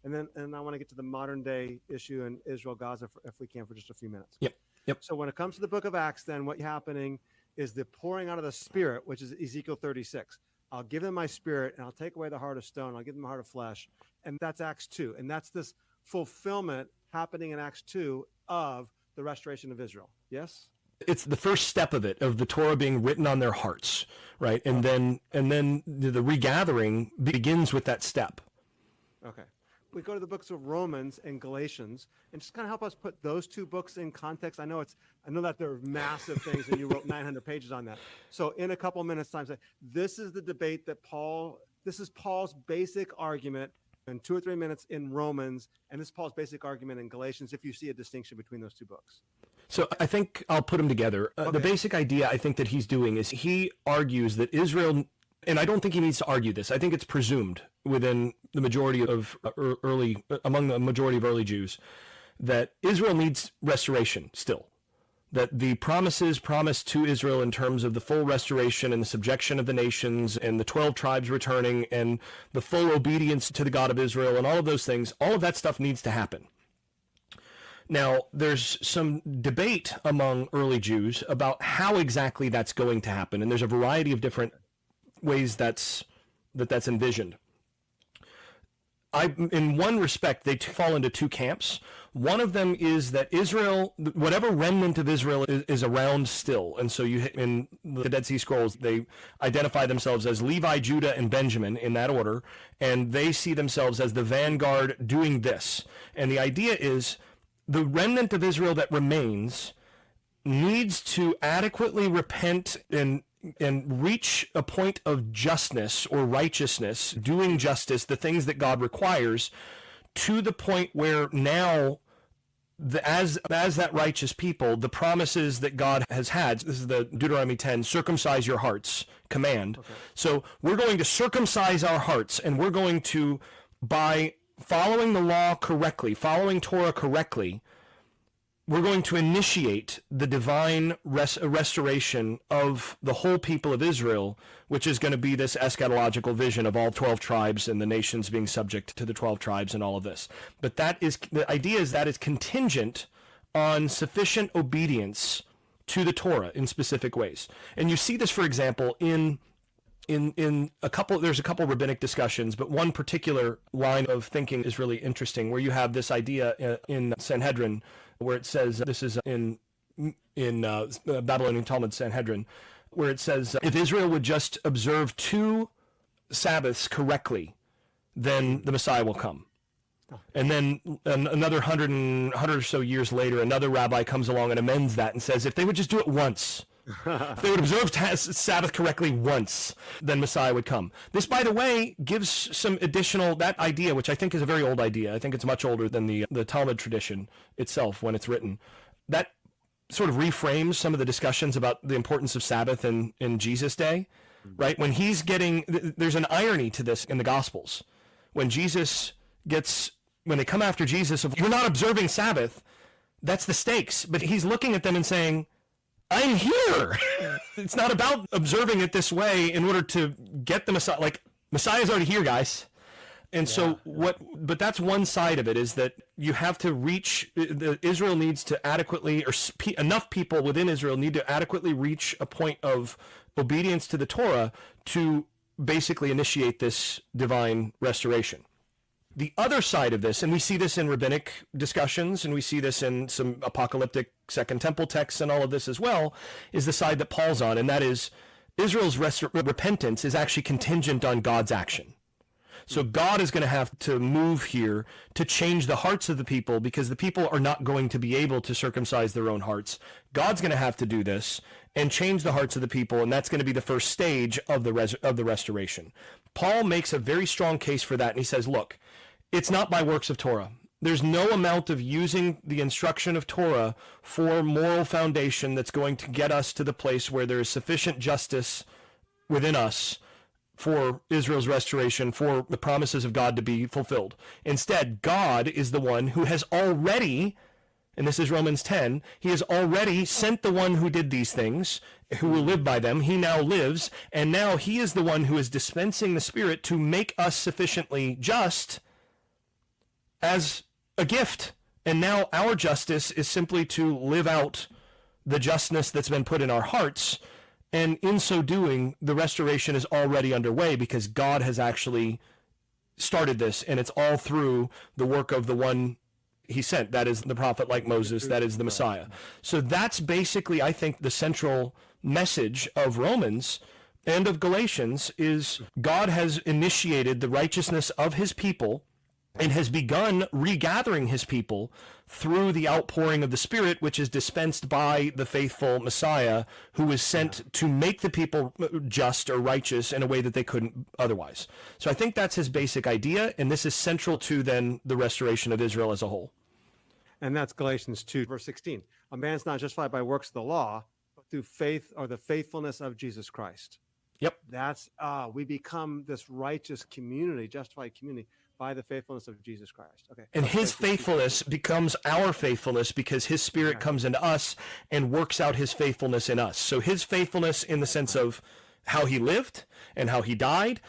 and I want to get to the modern day issue in Israel, Gaza, if we can, for just a few minutes. Yep. So when it comes to the book of Acts, then what's happening is the pouring out of the Spirit, which is Ezekiel 36. I'll give them my Spirit, and I'll take away the heart of stone. I'll give them a heart of flesh. And that's Acts 2. And that's this fulfillment happening in Acts 2 of the restoration of Israel. Yes? It's the first step of it, of the Torah being written on their hearts, right? And then the regathering begins with that step. Okay. We go to the books of Romans and Galatians, and just kind of help us put those two books in context. I know that they're massive things, and you wrote 900 pages on that. So in a couple minutes time, say, this is the debate this is Paul's basic argument in 2 or 3 minutes in Romans, and this is Paul's basic argument in Galatians, if you see a distinction between those two books. So I think I'll put them together. Okay. The basic idea I think that he's doing is he argues that Israel, and I don't think he needs to argue this, I think it's presumed within the majority of among the majority of early Jews, that Israel needs restoration still. that the promises promised to Israel in terms of the full restoration and the subjection of the nations and the 12 tribes returning and the full obedience to the God of Israel and all of those things, all of that stuff needs to happen. Now, there's some debate among early Jews about how exactly that's going to happen, and there's a variety of different ways that's envisioned. In one respect, they fall into two camps. One of them is that Israel, whatever remnant of Israel is around still. And so in the Dead Sea Scrolls, they identify themselves as Levi, Judah, and Benjamin in that order. And they see themselves as the vanguard doing this. And the idea is the remnant of Israel that remains needs to adequately repent and reach a point of justness or righteousness, doing justice, the things that God requires, to the point where now, as that righteous people, the promises that God has had, this is the Deuteronomy 10, circumcise your hearts command. Okay. So we're going to circumcise our hearts, and we're going to, by following the law correctly, following Torah correctly, we're going to initiate the divine restoration of the whole people of Israel, which is going to be this eschatological vision of all 12 tribes and the nations being subject to the 12 tribes and all of this. But the idea is that is contingent on sufficient obedience to the Torah in specific ways. And you see this, for example, in a couple rabbinic discussions, but one particular line of thinking is really interesting, where you have this idea in Sanhedrin, where it says, this is in Babylonian Talmud Sanhedrin, where it says, if Israel would just observe 2 Sabbaths correctly, then the Messiah will come. And then another 100 or so years later, another rabbi comes along and amends that and says, if they would just do it once, if they would observe Sabbath correctly once, then Messiah would come. This, by the way, gives some additional, that idea, which I think is a very old idea. I think it's much older than the Talmud tradition itself when it's written. That sort of reframes some of the discussions about the importance of Sabbath in Jesus' day, right? When there's an irony to this in the Gospels. When they come after Jesus, you're not observing Sabbath, that's the stakes. But he's looking at them and saying, I'm here. It's not about observing it this way in order to get the Messiah. Like, Messiah's already here, guys. And so but that's one side of it, is that you have to Israel needs to adequately, or enough people within Israel need to adequately reach a point of obedience to the Torah to basically initiate this divine restoration. The other side of this, and we see this in rabbinic discussions, and we see this in some apocalyptic Second Temple texts and all of this as well, is the side that Paul's on, and that is Israel's repentance is actually contingent on God's action. So God is going to have to move here to change the hearts of the people, because the people are not going to be able to circumcise their own hearts. God's going to have to do this and change the hearts of the people, and that's going to be the first stage of the restoration. Paul makes a very strong case for that, and he says, look, it's not by works of Torah. There's no amount of using the instruction of Torah for moral foundation that's going to get us to the place where there is sufficient justice within us for Israel's restoration, for the promises of God to be fulfilled. Instead, God is the one who has already, and this is Romans 10, he has already sent the one who did these things, who will live by them. He now lives, and now he is the one who is dispensing the Spirit to make us sufficiently just as a gift. And now our justice is simply to live out the justness that's been put in our hearts. And in so doing, the restoration is already underway, because God has actually started this, and it's all through the work of the one he sent. That is the prophet like Moses. That is the Messiah. So that's basically, I think, the central message of Romans and of Galatians is God has initiated the righteousness of his people and has begun regathering his people through the outpouring of the Spirit, which is dispensed by the faithful Messiah, who is sent to make the people just or righteous in a way that they couldn't otherwise. So I think that's his basic idea, and this is central to then the restoration of Israel as a whole. And that's Galatians 2, verse 16. A man's not justified by works of the law, but through faith or the faithfulness of Jesus Christ. Yep. That's, we become this righteous community, justified community, by the faithfulness of Jesus Christ. Okay. And his faithfulness becomes our faithfulness because his spirit comes into us and works out his faithfulness in us. So his faithfulness in the sense of how he lived and how he died,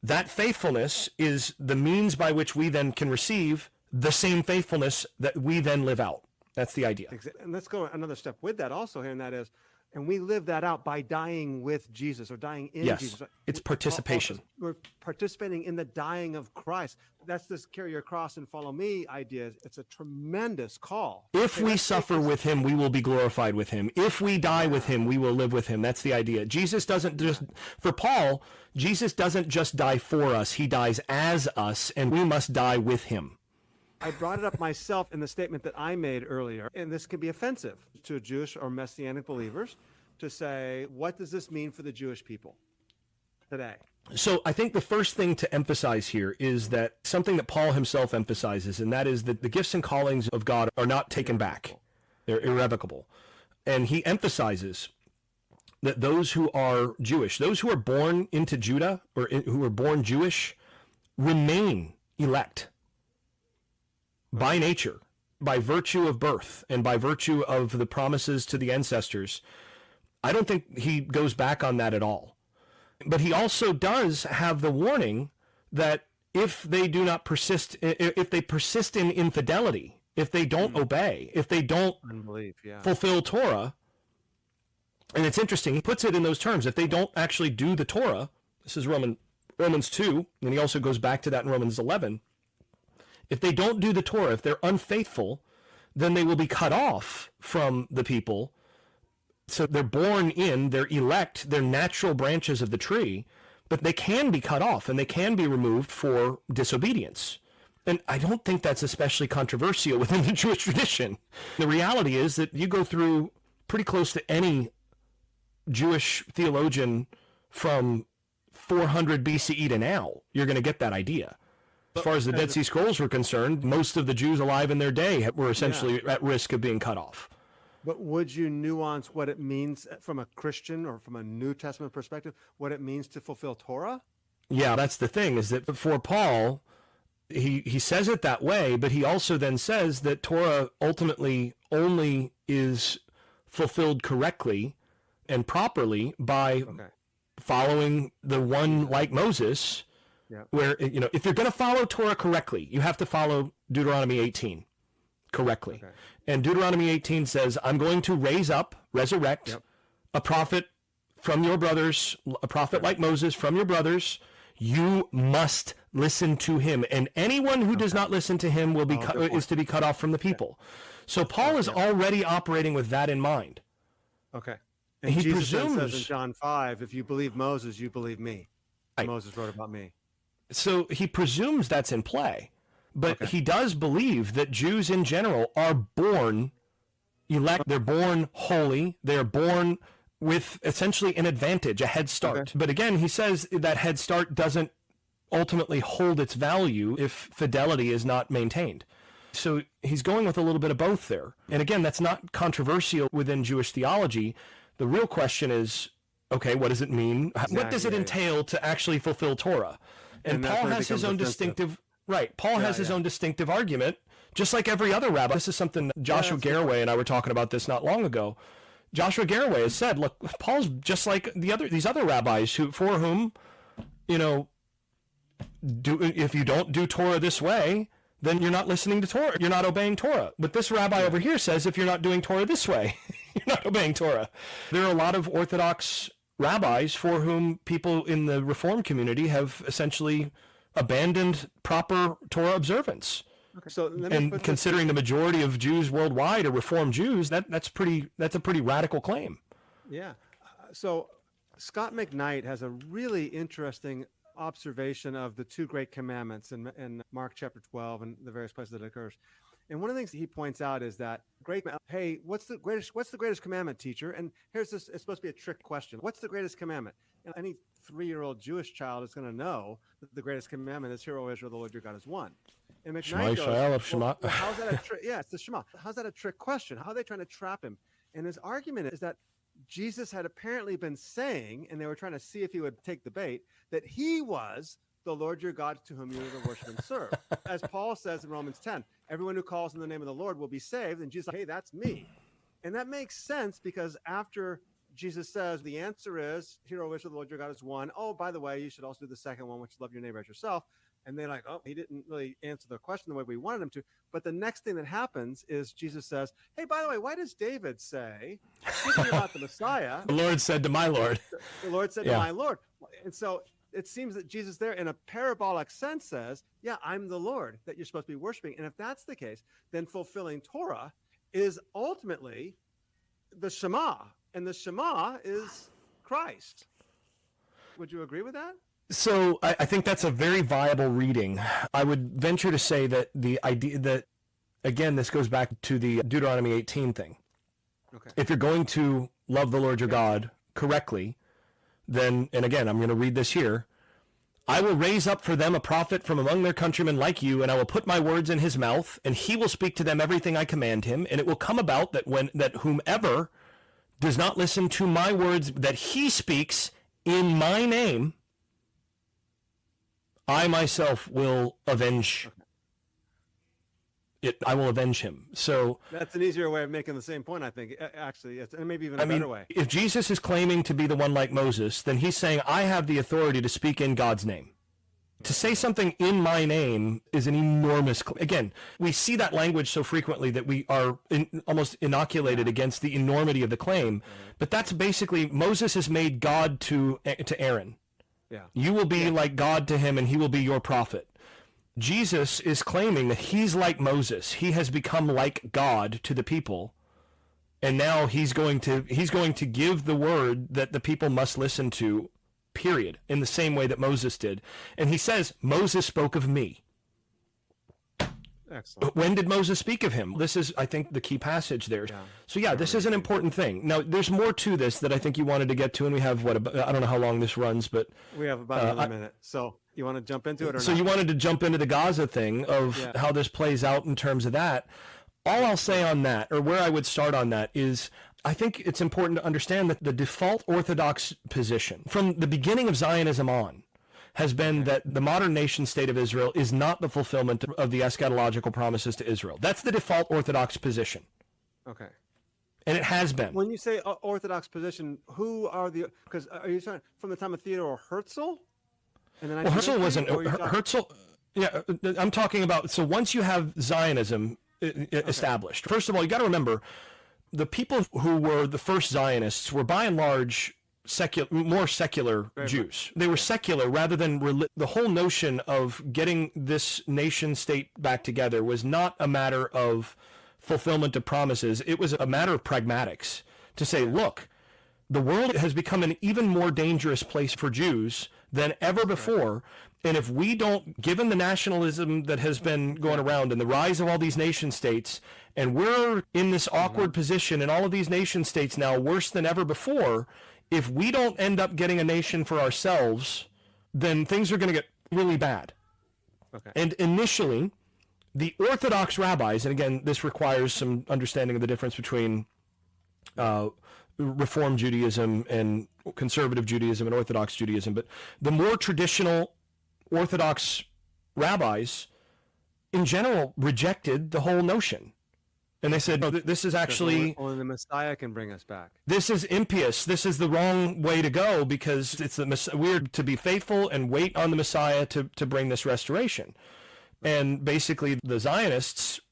that faithfulness is the means by which we then can receive the same faithfulness that we then live out. That's the idea. And let's go another step with that also here, and that is, and we live that out by dying with Jesus or dying in Jesus. It's participation. We're participating in the dying of Christ. That's this carry your cross and follow me idea. It's a tremendous call. If we suffer with him, we will be glorified with him. If we die with him, we will live with him. That's the idea. Jesus doesn't just, for Paul, Jesus doesn't just die for us. He dies as us, and we must die with him. I brought it up myself in the statement that I made earlier, and this can be offensive to Jewish or Messianic believers to say, what does this mean for the Jewish people today? So I think the first thing to emphasize here is that something that Paul himself emphasizes, and that is that the gifts and callings of God are not taken back. They're irrevocable. And he emphasizes that those who are Jewish, those who are born into Judah or who are born Jewish, remain elect. By nature, by virtue of birth, and by virtue of the promises to the ancestors. I don't think he goes back on that at all. But he also does have the warning that if they do not persist, if they persist in infidelity, if they don't obey, if they don't fulfill Torah, and it's interesting, he puts it in those terms, if they don't actually do the Torah, this is Romans 2, and he also goes back to that in Romans 11, if they don't do the Torah, if they're unfaithful, then they will be cut off from the people. So they're born in, they're elect, they're natural branches of the tree, but they can be cut off and they can be removed for disobedience. And I don't think that's especially controversial within the Jewish tradition. The reality is that you go through pretty close to any Jewish theologian from 400 BCE to now, you're going to get that idea. As far as the Dead Sea Scrolls were concerned, most of the Jews alive in their day were essentially at risk of being cut off. But would you nuance what it means from a Christian or from a New Testament perspective, what it means to fulfill Torah? Yeah, that's the thing, is that for Paul, he says it that way, but he also then says that Torah ultimately only is fulfilled correctly and properly by following the one like Moses. Yeah. Where, if you're going to follow Torah correctly, you have to follow Deuteronomy 18 correctly. Okay. And Deuteronomy 18 says, I'm going to resurrect a prophet from your brothers, a prophet like Moses from your brothers. You must listen to him. And anyone who does not listen to him will be is to be cut off from the people. So Paul is already operating with that in mind. Okay. And he Jesus says in John 5, if you believe Moses, you believe me. Moses wrote about me. So he presumes that's in play, but he does believe that Jews in general are born elect. They're born holy. They're born with essentially an advantage, a head start. Okay. But again, he says that head start doesn't ultimately hold its value if fidelity is not maintained. So he's going with a little bit of both there. And again, that's not controversial within Jewish theology. The real question is, okay, what does it mean? Exactly. What does it entail to actually fulfill Torah? And Paul has his own distinctive, Paul has his own distinctive argument, just like every other rabbi. This is something Joshua Garraway and I were talking about this not long ago. Joshua Garraway has said, look, Paul's just like these other rabbis for whom, if you don't do Torah this way, then you're not listening to Torah. You're not obeying Torah. But this rabbi over here says, if you're not doing Torah this way, you're not obeying Torah. There are a lot of Orthodox rabbis for whom people in the Reform community have essentially abandoned proper Torah observance. Okay, so considering the majority of Jews worldwide are Reform Jews, that's a pretty radical claim. Yeah. So Scott McKnight has a really interesting observation of the two great commandments in Mark chapter 12 and the various places that it occurs. And one of the things that he points out is that hey, what's the greatest commandment, teacher? And here's this, it's supposed to be a trick question. What's the greatest commandment? And any 3-year-old Jewish child is going to know that the greatest commandment is, Hear, O Israel, the Lord your God is one. And McKnight goes, well, how's that a trick? Yeah, it's the Shema. How's that a trick question? How are they trying to trap him? And his argument is that Jesus had apparently been saying, and they were trying to see if he would take the bait, that he was the Lord your God to whom you are to worship and serve. As Paul says in Romans 10, everyone who calls in the name of the Lord will be saved. And Jesus said, hey, that's me. And that makes sense because after Jesus says the answer is, hear, O Israel, the Lord your God is one. Oh, by the way, you should also do the second one, which is love your neighbor as yourself. And they're like, oh, he didn't really answer the question the way we wanted him to. But the next thing that happens is Jesus says, hey, by the way, why does David say, speaking about the Messiah, The Lord said to my Lord. the Lord said to my Lord. And so it seems that Jesus there in a parabolic sense says, yeah, I'm the Lord that you're supposed to be worshiping. And if that's the case, then fulfilling Torah is ultimately the Shema. And the Shema is Christ. Would you agree with that? So I think that's a very viable reading. I would venture to say that the idea that, again, this goes back to the Deuteronomy 18 thing. Okay. If you're going to love the Lord your God correctly, then, and again, I'm going to read this here, I will raise up for them a prophet from among their countrymen like you, and I will put my words in his mouth, and he will speak to them everything I command him, and it will come about that whomever does not listen to my words that he speaks in my name, I myself will avenge it. I will avenge him. So that's an easier way of making the same point, I think. Actually, and maybe even a better way. If Jesus is claiming to be the one like Moses, then he's saying, I have the authority to speak in God's name. To say something in my name is an enormous... Again, we see that language so frequently that we are almost inoculated against the enormity of the claim. But that's basically, Moses has made God to Aaron. Yeah. You will be like God to him, and he will be your prophet. Jesus is claiming that he's like Moses. He has become like God to the people, and now he's going to give the word that the people must listen to, period, in the same way that Moses did. And he says, Moses spoke of me. Excellent. When did Moses speak of him? This is, I think, the key passage there. Yeah. So yeah, this is an important thing. Now, there's more to this that I think you wanted to get to, and we have, I don't know how long this runs, but... We have about another minute. So you want to jump into it or not? So you wanted to jump into the Gaza thing of how this plays out in terms of that. All I'll say on that, or where I would start on that, is I think it's important to understand that the default Orthodox position from the beginning of Zionism on has been that the modern nation state of Israel is not the fulfillment of the eschatological promises to Israel. That's the default Orthodox position. Okay. And it has been. When you say Orthodox position, who are the... Because are you talking from the time of Theodore Herzl? Well, Herzl wasn't... Herzl... Yeah, I'm talking about... So once you have Zionism established, first of all, you got to remember, the people who were the first Zionists were by and large... more secular Jews. They were secular rather than the whole notion of getting this nation state back together was not a matter of fulfillment of promises. It was a matter of pragmatics to say, look, the world has become an even more dangerous place for Jews than ever before. And if we don't, given the nationalism that has been going around and the rise of all these nation states, and we're in this awkward position in all of these nation states now worse than ever before, if we don't end up getting a nation for ourselves, then things are going to get really bad. Okay. And initially, the Orthodox rabbis, and again, this requires some understanding of the difference between Reform Judaism and conservative Judaism and Orthodox Judaism, but the more traditional Orthodox rabbis, in general, rejected the whole notion. And they said, no, this is actually... Only the Messiah can bring us back. This is impious. This is the wrong way to go because it's we're to be faithful and wait on the Messiah to bring this restoration. And basically the Zionists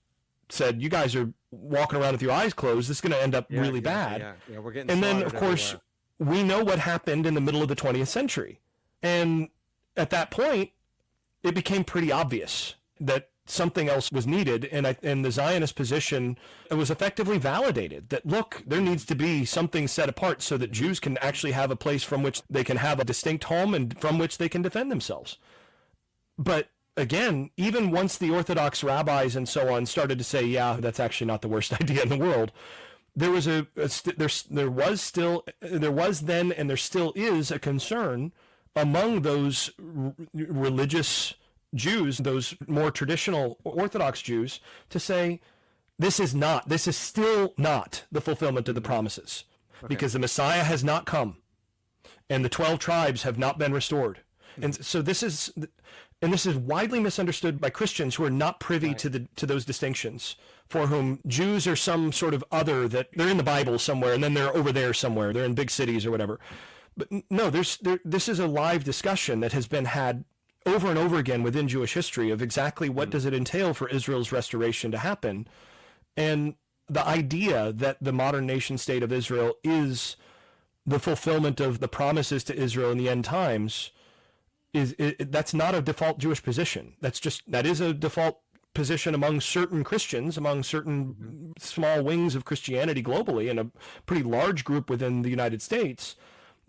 said, you guys are walking around with your eyes closed. This is going to end up really bad. Yeah, we're getting and then, of course, we know what happened in the middle of the 20th century. And at that point, it became pretty obvious that something else was needed, and the Zionist position was effectively validated that, look, there needs to be something set apart so that Jews can actually have a place from which they can have a distinct home and from which they can defend themselves. But again, even once the Orthodox rabbis and so on started to say, yeah, that's actually not the worst idea in the world, there was then and there still is a concern among those religious Jews, those more traditional Orthodox Jews, to say, this is still not the fulfillment of the promises, because the Messiah has not come, and the 12 tribes have not been restored, And so this is widely misunderstood by Christians who are not privy to those distinctions, for whom Jews are some sort of other, that they're in the Bible somewhere and then they're over there somewhere, they're in big cities or whatever. But no, this is a live discussion that has been had over and over again within Jewish history of exactly what does it entail for Israel's restoration to happen. And the idea that the modern nation state of Israel is the fulfillment of the promises to Israel in the end times that's not a default Jewish position. That is a default position among certain Christians, among certain small wings of Christianity globally, and a pretty large group within the United States.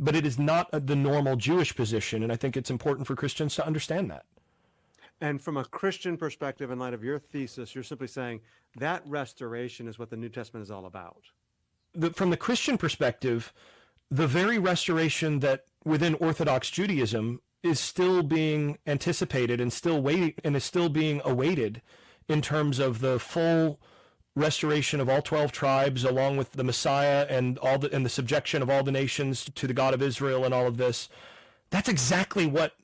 But it is not the normal Jewish position, and I think it's important for Christians to understand that. And from a Christian perspective, in light of your thesis, you're simply saying that restoration is what the New Testament is all about. From the Christian perspective, the very restoration that within Orthodox Judaism is still being anticipated and is still being awaited in terms of the full restoration of all 12 tribes, along with the Messiah and the subjection of all the nations to the God of Israel and all of this. That's exactly what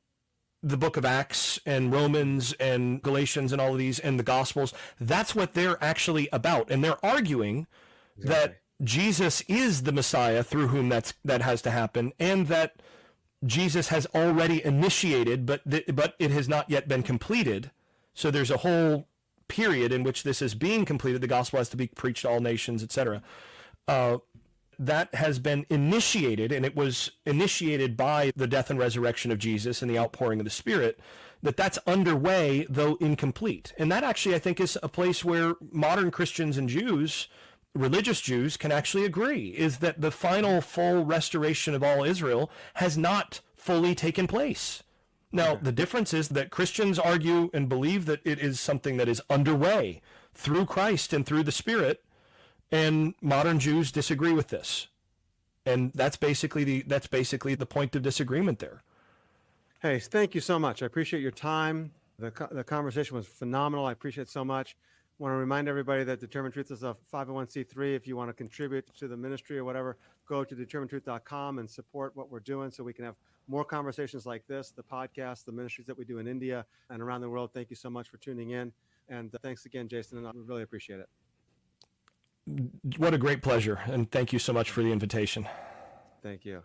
the book of Acts and Romans and Galatians and all of these and the Gospels, that's what they're actually about. And they're arguing that Jesus is the Messiah through whom that has to happen, and that Jesus has already initiated, but it has not yet been completed. So there's a whole period in which this is being completed. The gospel has to be preached to all nations, etc. That has been initiated, and it was initiated by the death and resurrection of Jesus and the outpouring of the Spirit. That's underway, though incomplete. And that actually, I think, is a place where modern Christians and Jews, religious Jews, can actually agree, is that the final full restoration of all Israel has not fully taken place. Now, the difference is that Christians argue and believe that it is something that is underway through Christ and through the Spirit, and modern Jews disagree with this. And that's basically the point of disagreement there. Hey, thank you so much. I appreciate your time. The conversation was phenomenal. I appreciate it so much. I want to remind everybody that Determined Truth is a 501c3. If you want to contribute to the ministry or whatever, go to determinetruth.com and support what we're doing so we can have more conversations like this, the podcast, the ministries that we do in India and around the world. Thank you so much for tuning in. And thanks again, Jason, and I really appreciate it. What a great pleasure. And thank you so much for the invitation. Thank you.